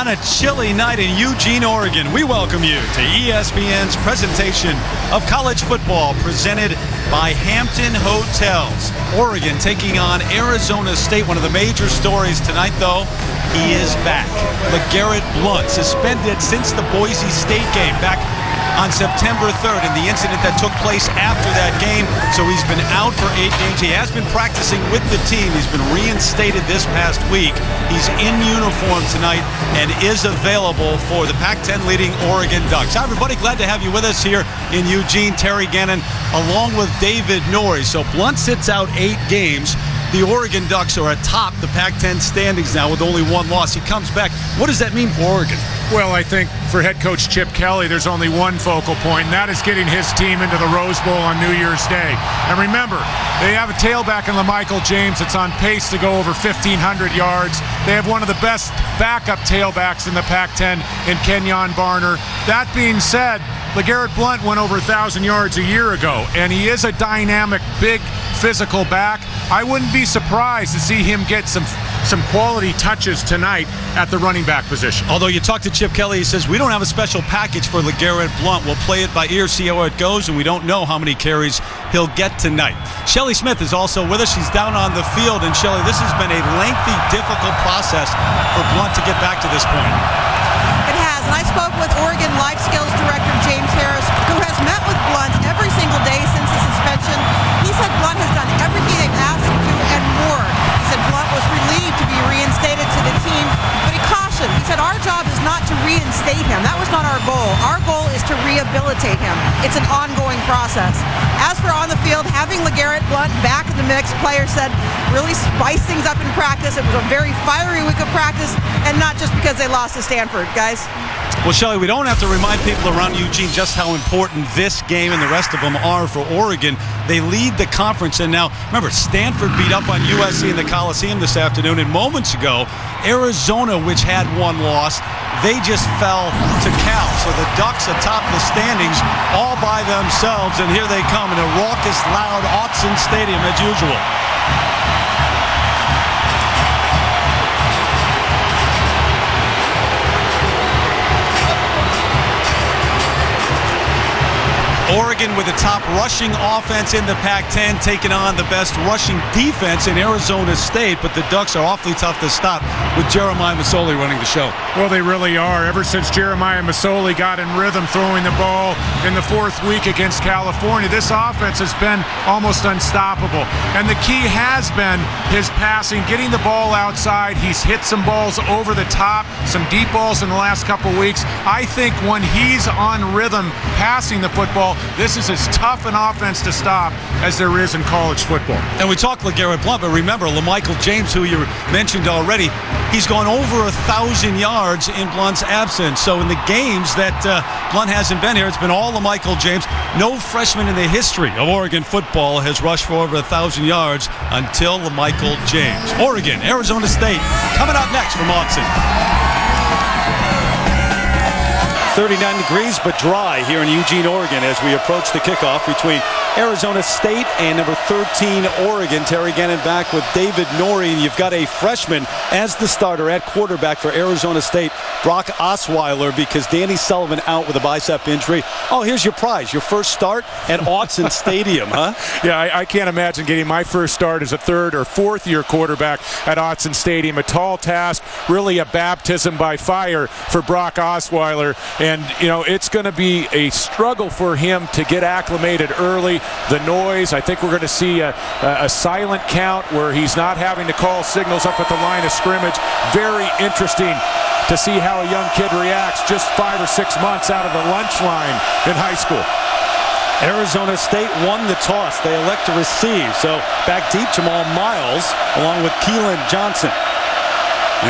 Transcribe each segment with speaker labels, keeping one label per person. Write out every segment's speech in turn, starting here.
Speaker 1: On a chilly night in Eugene, Oregon, we welcome you to ESPN's presentation of college football presented by Hampton Hotels. Oregon taking on Arizona State. One of the major stories tonight, though, he is back. LeGarrette Blount, suspended since the Boise State game back on September 3rd in the incident that took place after that game. So he's been out for 8 games. He has been practicing with the team. He's been reinstated this past week. He's in uniform tonight and is available for the Pac-10 leading Oregon Ducks. Hi, everybody. Glad to have you with us here in Eugene. Terry Gannon along with David Norrie. So Blount sits out 8 games. The Oregon Ducks are atop the Pac-10 standings now with only 1 loss. He comes back. What does that mean for Oregon?
Speaker 2: Well, I think for head coach Chip Kelly, there's only one focal point, and that is getting his team into the Rose Bowl on New Year's Day. And remember, they have a tailback in LaMichael James that's on pace to go over 1,500 yards. They have one of the best backup tailbacks in the Pac-10 in Kenyon Barner. That being said, LeGarrette Blount went over 1,000 yards a year ago, and he is a dynamic, big, physical back. I wouldn't be surprised to see him get some quality touches tonight at the running back position.
Speaker 1: Although you talk to Chip Kelly, he says, we don't have a special package for LeGarrette Blount. We'll play it by ear, see how it goes, and we don't know how many carries he'll get tonight. Shelley Smith is also with us. She's down on the field. And Shelley, this has been a lengthy, difficult process for Blount to get back to this point.
Speaker 3: It has, and I spoke with Oregon Life Skills Director James Harris, who has met with Blount every single day since the suspension. He said Blount has done everything they've asked him to and more. He said Blount was relieved to be reinstated to the team, but he cautioned. He said our job is not to reinstate him. That was not our goal. Our goal is to rehabilitate him. It's an ongoing process. As for on the field, having LeGarrette Blount back in the mix, players said really spiced things up in practice. It was a very fiery week of practice, and not just because they lost to Stanford, guys.
Speaker 1: Well, Shelley, we don't have to remind people around Eugene just how important this game and the rest of them are for Oregon. They lead the conference, and now, remember, Stanford beat up on USC in the Coliseum this afternoon, and moments ago, Arizona, which had 1 loss, they just fell to Cal. So the Ducks atop the standings all by themselves, and here they come in a raucous, loud Autzen Stadium as usual. Oregon with the top rushing offense in the Pac-10 taking on the best rushing defense in Arizona State, but the Ducks are awfully tough to stop with Jeremiah Masoli running the show.
Speaker 2: Well, they really are. Ever since Jeremiah Masoli got in rhythm throwing the ball in the 4th week against California, this offense has been almost unstoppable. And the key has been his passing, getting the ball outside. He's hit some balls over the top, some deep balls in the last couple weeks. I think when he's on rhythm passing the football, this is as tough an offense to stop as there is in college football.
Speaker 1: And we talked LeGarrette Blount, but remember, LaMichael James, who you mentioned already, he's gone over 1,000 yards in Blount's absence. So in the games that Blount hasn't been here, it's been all LaMichael James. No freshman in the history of Oregon football has rushed for over 1,000 yards until LaMichael James. Oregon, Arizona State, coming up next from Autzen. 39 degrees but dry here in Eugene, Oregon as we approach the kickoff between Arizona State and number 13 Oregon. Terry Gannon back with David Norrie, and you've got a freshman as the starter at quarterback for Arizona State, Brock Osweiler, because Danny Sullivan out with a bicep injury. Oh, here's your prize, your first start at Autzen Stadium, huh?
Speaker 2: Yeah, I can't imagine getting my first start as a 3rd or 4th year quarterback at Autzen Stadium. A tall task, really a baptism by fire for Brock Osweiler. And, you know, it's going to be a struggle for him to get acclimated early. The noise, I think we're going to see a silent count where he's not having to call signals up at the line of scrimmage. Very interesting to see how a young kid reacts just 5 or 6 months out of the lunch line in high school.
Speaker 1: Arizona State won the toss. They elect to receive. So back deep, Jamal Miles along with Keelan Johnson.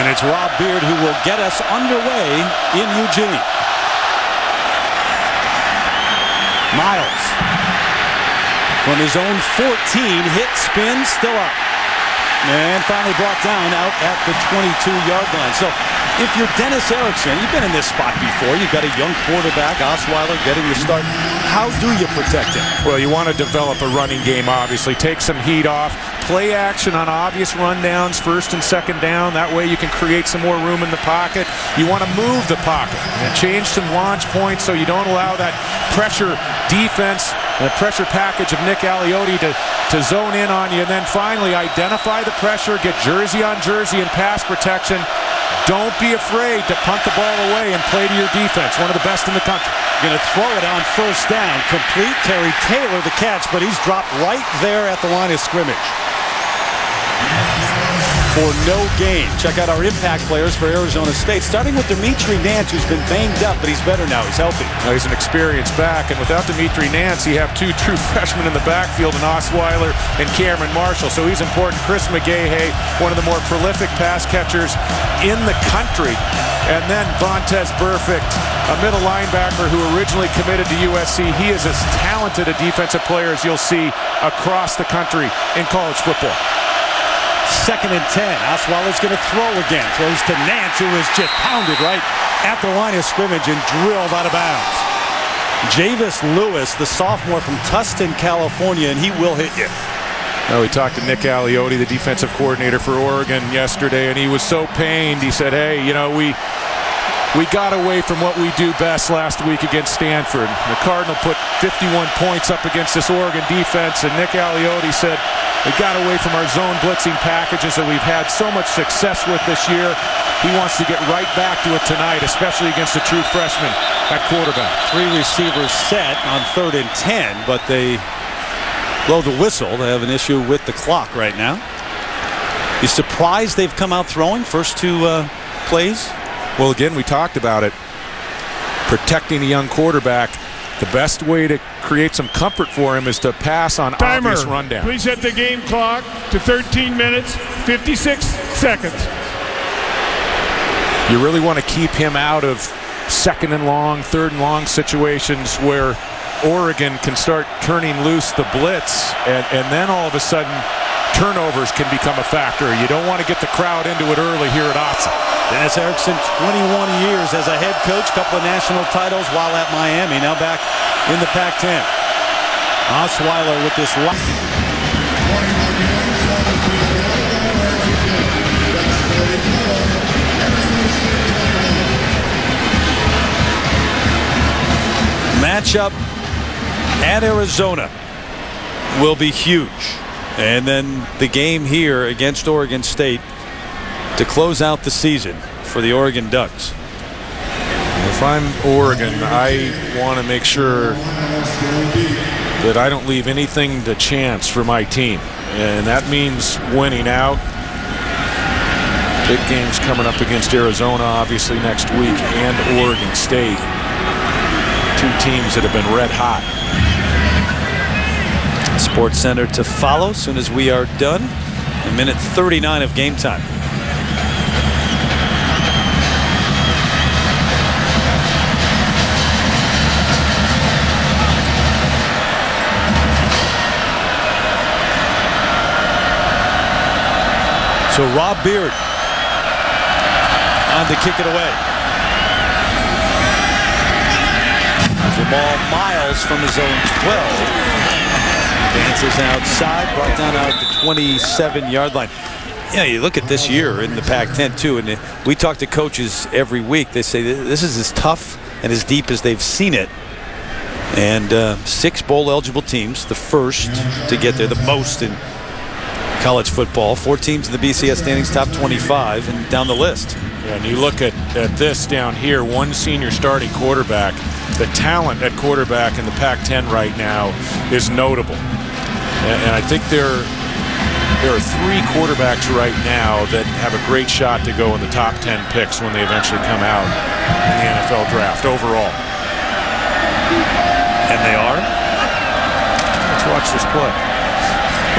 Speaker 1: And it's Rob Beard who will get us underway in Eugene. Miles from his own 14, hit, spin, still up. And finally brought down out at the 22-yard line. So if you're Dennis Erickson, you've been in this spot before. You've got a young quarterback, Osweiler, getting the start. How do you protect him?
Speaker 2: Well, you want to develop a running game, obviously. Take some heat off. play action on obvious rundowns, first and second down. That way you can create some more room in the pocket. You want to move the pocket and change some launch points so you don't allow that pressure defense, the pressure package of Nick Aliotti to zone in on you. And then finally identify the pressure, get jersey on jersey and pass protection. Don't be afraid to punt the ball away and play to your defense. One of the best in the country.
Speaker 1: Going to throw it on first down. Complete. Terry Taylor the catch, but he's dropped right there at the line of scrimmage for no gain. Check out our impact players for Arizona State, starting with Dimitri Nance, who's been banged up, but he's better now. He's healthy.
Speaker 2: Now he's an experienced back, and without Dimitri Nance, you have 2 true freshmen in the backfield, and Osweiler and Cameron Marshall. So he's important. Chris McGahey, one of the more prolific pass catchers in the country. And then Vontaze Burfict, a middle linebacker who originally committed to USC. He is as talented a defensive player as you'll see across the country in college football.
Speaker 1: 2nd and 10. Osweiler's going to throw again. Throws to Nance, who is just pounded right at the line of scrimmage and drilled out of bounds. Javis Lewis, the sophomore from Tustin, California, and he will hit you.
Speaker 2: We talked to Nick Aliotti, the defensive coordinator for Oregon, yesterday, and he was so pained. He said, hey, you know, we got away from what we do best last week against Stanford. The Cardinal put 51 points up against this Oregon defense, and Nick Aliotti said, we got away from our zone blitzing packages that we've had so much success with this year. He wants to get right back to it tonight, especially against a true freshman at quarterback.
Speaker 1: 3 receivers set on 3rd and 10, but they blow the whistle. They have an issue with the clock right now. You surprised they've come out throwing first 2 plays?
Speaker 2: Well, again, we talked about it. Protecting a young quarterback. The best way to create some comfort for him is to pass on obvious rundown.
Speaker 4: Please set the game clock to 13 minutes, 56 seconds.
Speaker 2: You really want to keep him out of 2nd and long, 3rd and long situations where Oregon can start turning loose the blitz, and then all of a sudden turnovers can become a factor. You don't want to get the crowd into it early here at Autzen.
Speaker 1: Dennis Erickson, 21 years as a head coach, couple of national titles while at Miami, now back in the Pac-10. Osweiler with this matchup at Arizona will be huge. And then the game here against Oregon State to close out the season for the Oregon Ducks.
Speaker 2: If I'm Oregon, I want to make sure that I don't leave anything to chance for my team. And that means winning out. Big games coming up against Arizona, obviously, next week, and Oregon State. 2 teams that have been red hot.
Speaker 1: Sports Center to follow as soon as we are done. A minute 39 of game time. So Rob Beard on to kick it away. Jamal Miles from his own 12. Dances outside, brought down out the 27-yard line. Yeah, you look at this year in the Pac-10 too, and we talk to coaches every week. They say this is as tough and as deep as they've seen it. And 6 bowl-eligible teams, the first to get there, the most in college football. 4 teams in the BCS standings, top 25, and down the list.
Speaker 2: Yeah, and you look at this down here, 1 senior starting quarterback. The talent at quarterback in the Pac-10 right now is notable. And I think there are 3 quarterbacks right now that have a great shot to go in the top 10 picks when they eventually come out in the NFL draft overall.
Speaker 1: And they are?
Speaker 2: Let's watch this play.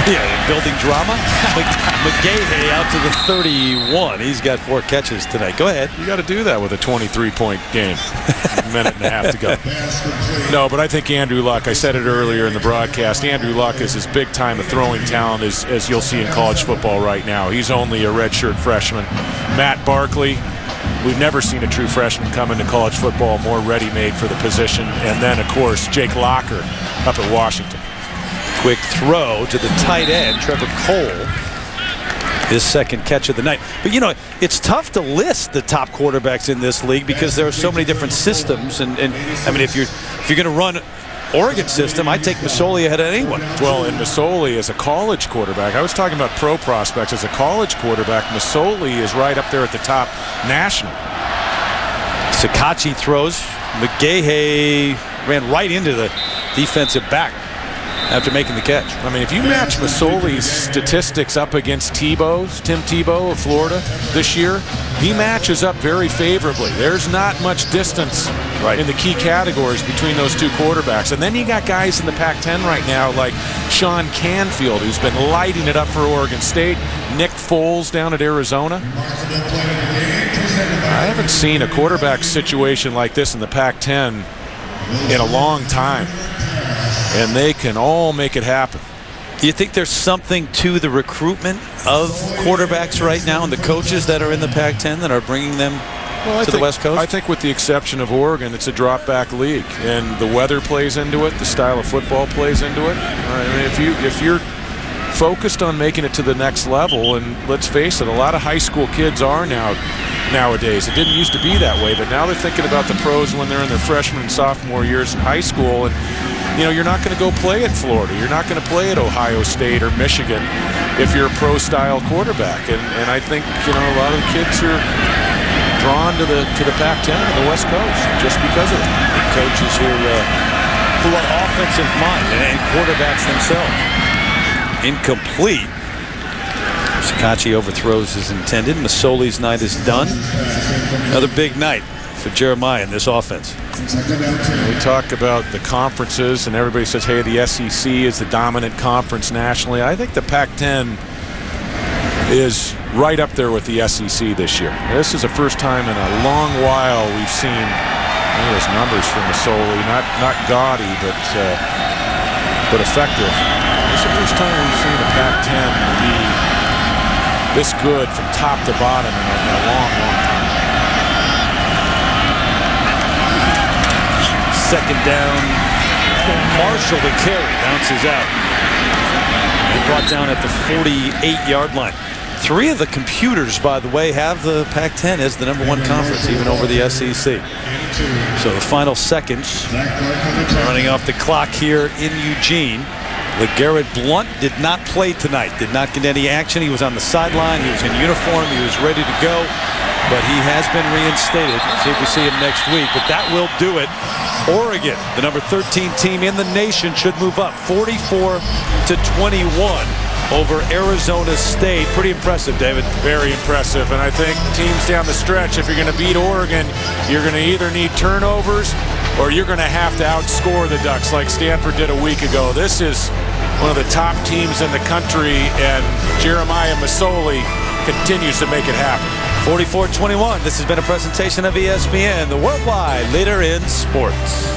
Speaker 1: Yeah, building drama. McGahey out to the 31. He's got 4 catches tonight. Go ahead.
Speaker 2: You got to do that with a 23-point game. A minute and a half to go. No, but I think Andrew Luck, I said it earlier in the broadcast, Andrew Luck is as big time a throwing talent as you'll see in college football right now. He's only a redshirt freshman. Matt Barkley, we've never seen a true freshman come into college football more ready-made for the position. And then, of course, Jake Locker up at Washington.
Speaker 1: Quick throw to the tight end, Trevor Cole. His second catch of the night. But, you know, it's tough to list the top quarterbacks in this league because there are so many different systems. And I mean, if you're going to run Oregon system, I take Masoli ahead of anyone.
Speaker 2: Well, and Masoli is a college quarterback. I was talking about pro prospects. As a college quarterback, Masoli is right up there at the top national.
Speaker 1: Sakachi throws. McGahey ran right into the defensive back after making the catch.
Speaker 2: I mean, if you match Masoli's statistics up against Tim Tebow of Florida this year, he matches up very favorably. There's not much distance in the key categories between those two quarterbacks. And then you got guys in the Pac-10 right now like Sean Canfield, who's been lighting it up for Oregon State, Nick Foles down at Arizona. I haven't seen a quarterback situation like this in the Pac-10 in a long time. And they can all make it happen.
Speaker 1: Do you think there's something to the recruitment of quarterbacks right now and the coaches that are in the Pac-10 that are bringing them to the West Coast?
Speaker 2: I think with the exception of Oregon, it's a drop-back league. And the weather plays into it. The style of football plays into it. I mean, if you're focused on making it to the next level, and let's face it, a lot of high school kids are nowadays. It didn't used to be that way, but now they're thinking about the pros when they're in their freshman and sophomore years in high school. And you know, you're not going to go play at Florida. You're not going to play at Ohio State or Michigan if you're a pro-style quarterback. And I think, you know, a lot of the kids are drawn to the Pac-10 and the West Coast just because of it.
Speaker 1: The coaches here who are offensive minded and quarterbacks themselves. Incomplete. Sakachi overthrows as intended. Masoli's night is done. Another big night for Jeremiah in this offense.
Speaker 2: We talk about the conferences, and everybody says, hey, the SEC is the dominant conference nationally. I think the Pac-10 is right up there with the SEC this year. This is the first time in a long while we've seen those numbers from Masoli, not gaudy, but effective. This is the first time we've seen the Pac-10 be this good from top to bottom in a long, long time.
Speaker 1: Second down. Marshall to carry. Bounces out. And brought down at the 48-yard line. Three of the computers, by the way, have the Pac-10 as the #1 conference, even over the SEC. So the final seconds running off the clock here in Eugene. LeGarrette Blount did not play tonight. Did not get any action. He was on the sideline. He was in uniform. He was ready to go. But he has been reinstated. See if we see him next week. But that will do it. Oregon, the number 13 team in the nation, should move up 44-21 over Arizona State. Pretty impressive, David.
Speaker 2: Very impressive. And I think teams down the stretch, if you're going to beat Oregon, you're going to either need turnovers or you're going to have to outscore the Ducks like Stanford did a week ago. This is one of the top teams in the country, and Jeremiah Masoli continues to make it happen.
Speaker 1: 44-21. This has been a presentation of ESPN, the worldwide leader in sports.